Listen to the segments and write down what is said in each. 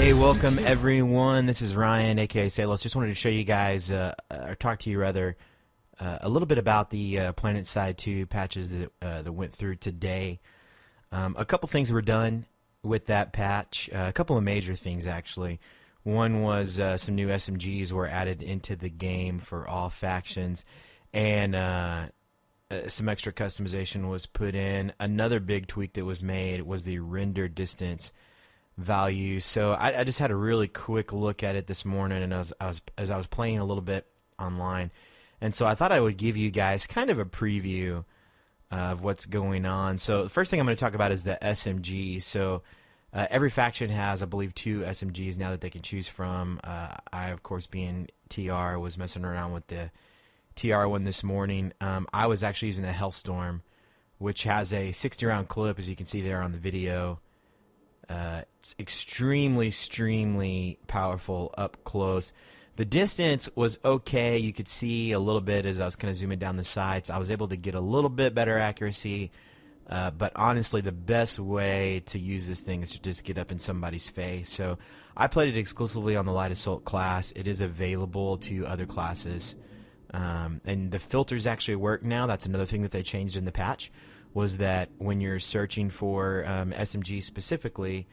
Hey, welcome everyone. This is Ryan, aka Salos. Just wanted to show you guys, or talk to you rather, a little bit about the Planetside 2 patches that went through today. A couple things were done with that patch. A couple of major things actually. One was some new SMGs were added into the game for all factions, and some extra customization was put in. Another big tweak that was made was the render distance value. So I just had a really quick look at it this morning, and as I was playing a little bit online, and so I thought I would give you guys kind of a preview of what's going on. So the first thing I'm going to talk about is the SMG. So every faction has, I believe, 2 SMGs now that they can choose from. I, of course, being TR, was messing around with the TR one this morning. I was actually using the Hellstorm, which has a 60-round clip, as you can see there on the video. It's extremely powerful up close. The distance was okay. You could see a little bit as I was kind of zooming down the sights. I was able to get a little bit better accuracy, but honestly, the best way to use this thing is to just get up in somebody's face. So I played it exclusively on the Light Assault class. It is available to other classes, and the filters actually work now. That's another thing that they changed in the patch, was that when you're searching for SMG specifically,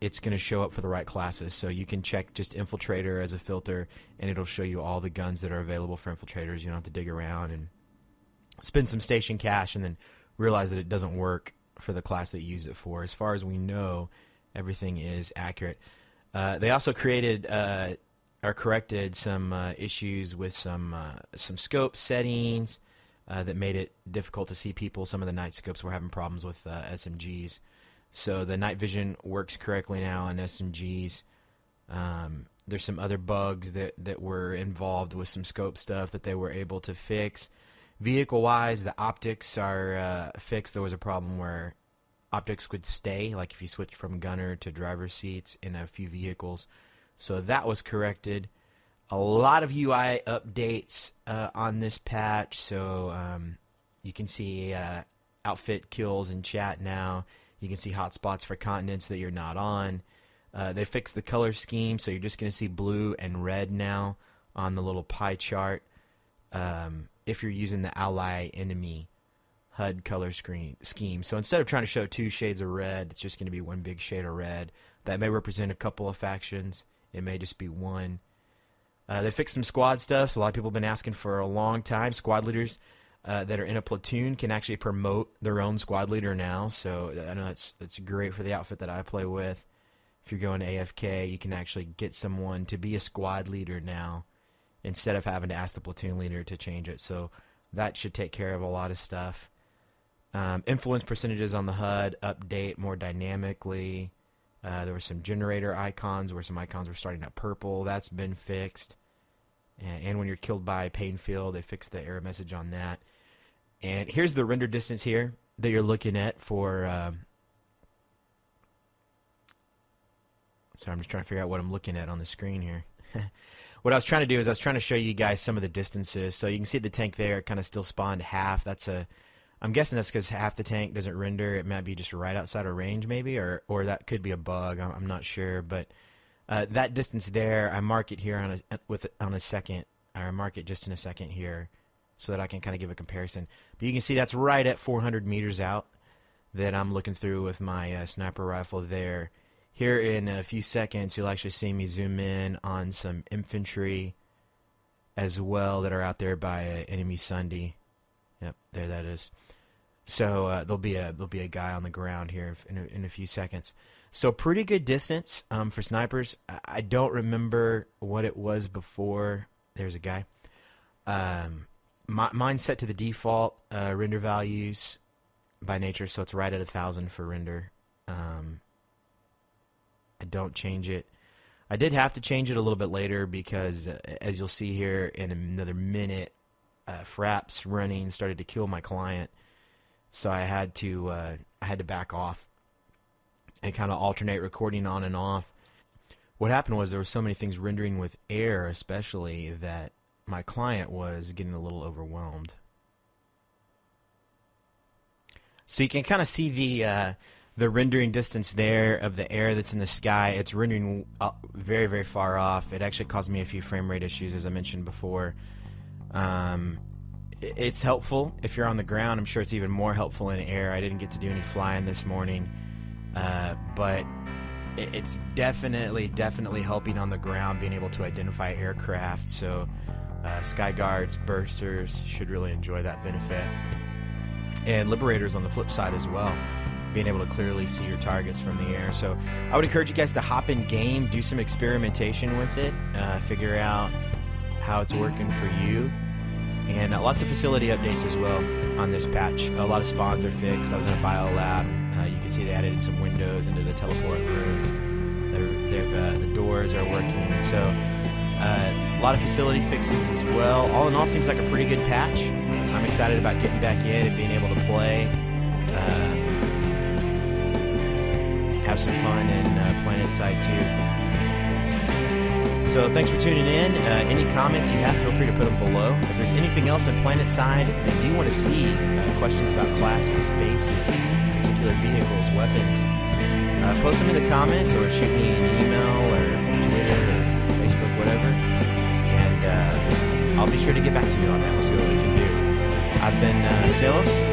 it's going to show up for the right classes. So you can check just Infiltrator as a filter, and it'll show you all the guns that are available for Infiltrators. You don't have to dig around and spend some station cash and then realize that it doesn't work for the class that you use it for. As far as we know, everything is accurate. They also created or corrected some issues with some scope settings that made it difficult to see people. Some of the night scopes were having problems with SMGs. So the night vision works correctly now on SMGs. There's some other bugs that were involved with some scope stuff that they were able to fix. Vehicle-wise, the optics are fixed. There was a problem where optics would stay, like if you switch from gunner to driver seats in a few vehicles. So that was corrected. A lot of UI updates on this patch, so you can see outfit kills in chat now. You can see hotspots for continents that you're not on. They fixed the color scheme, so you're just going to see blue and red now on the little pie chart if you're using the ally enemy HUD color scheme. So instead of trying to show 2 shades of red, it's just going to be 1 big shade of red. That may represent a couple of factions. It may just be one. They fixed some squad stuff, so a lot of people have been asking for a long time. Squad leaders that are in a platoon can actually promote their own squad leader now, so I know it's great for the outfit that I play with. If you're going AFK, you can actually get someone to be a squad leader now instead of having to ask the platoon leader to change it, so that should take care of a lot of stuff. Influence percentages on the HUD update more dynamically. There were some generator icons where some icons were starting at purple. That's been fixed. And when you're killed by pain field, they fixed the error message on that. And here's the render distance here that you're looking at for... sorry, I'm just trying to figure out what I'm looking at on the screen here. What I was trying to do is I was trying to show you guys some of the distances. So you can see the tank there kind of still spawned half. I'm guessing that's because half the tank doesn't render. It might be just right outside of range maybe, or that could be a bug. I'm not sure, but that distance there, I mark it here on a second. I mark it just in a second here so that I can kind of give a comparison. But you can see that's right at 400 meters out that I'm looking through with my sniper rifle there. Here in a few seconds, you'll actually see me zoom in on some infantry as well that are out there by enemy Sunday. Yep, there that is. So there'll be a guy on the ground here in a few seconds. So pretty good distance for snipers. I don't remember what it was before. There's a guy. Mine's set to the default render values by nature, so it's right at 1,000 for render. I don't change it. I did have to change it a little bit later because, as you'll see here in another minute, fraps running started to kill my client, so I had to back off and kind of alternate recording on and off. What happened was there were so many things rendering with air, especially, that my client was getting a little overwhelmed. So you can kind of see the rendering distance there of the air that's in the sky, it's rendering very, very far off. It actually caused me a few frame rate issues, as I mentioned before. It's helpful if you're on the ground. I'm sure it's even more helpful in air. I didn't get to do any flying this morning, but it's definitely helping on the ground, being able to identify aircraft. So sky guards, bursters should really enjoy that benefit, and liberators on the flip side as well, being able to clearly see your targets from the air. So I would encourage you guys to hop in game, do some experimentation with it, figure out how it's working for you, and lots of facility updates as well on this patch. A lot of spawns are fixed. I was in a bio lab. You can see they added some windows into the teleport rooms. The doors are working. So a lot of facility fixes as well. All in all, seems like a pretty good patch. I'm excited about getting back in and being able to play. Have some fun in Planetside 2. So thanks for tuning in. Any comments you have, feel free to put them below. If there's anything else in Planetside that you want to see, questions about classes, bases, particular vehicles, weapons, post them in the comments or shoot me an email or Twitter or Facebook, whatever, and I'll be sure to get back to you on that. We'll see what we can do. I've been Salos.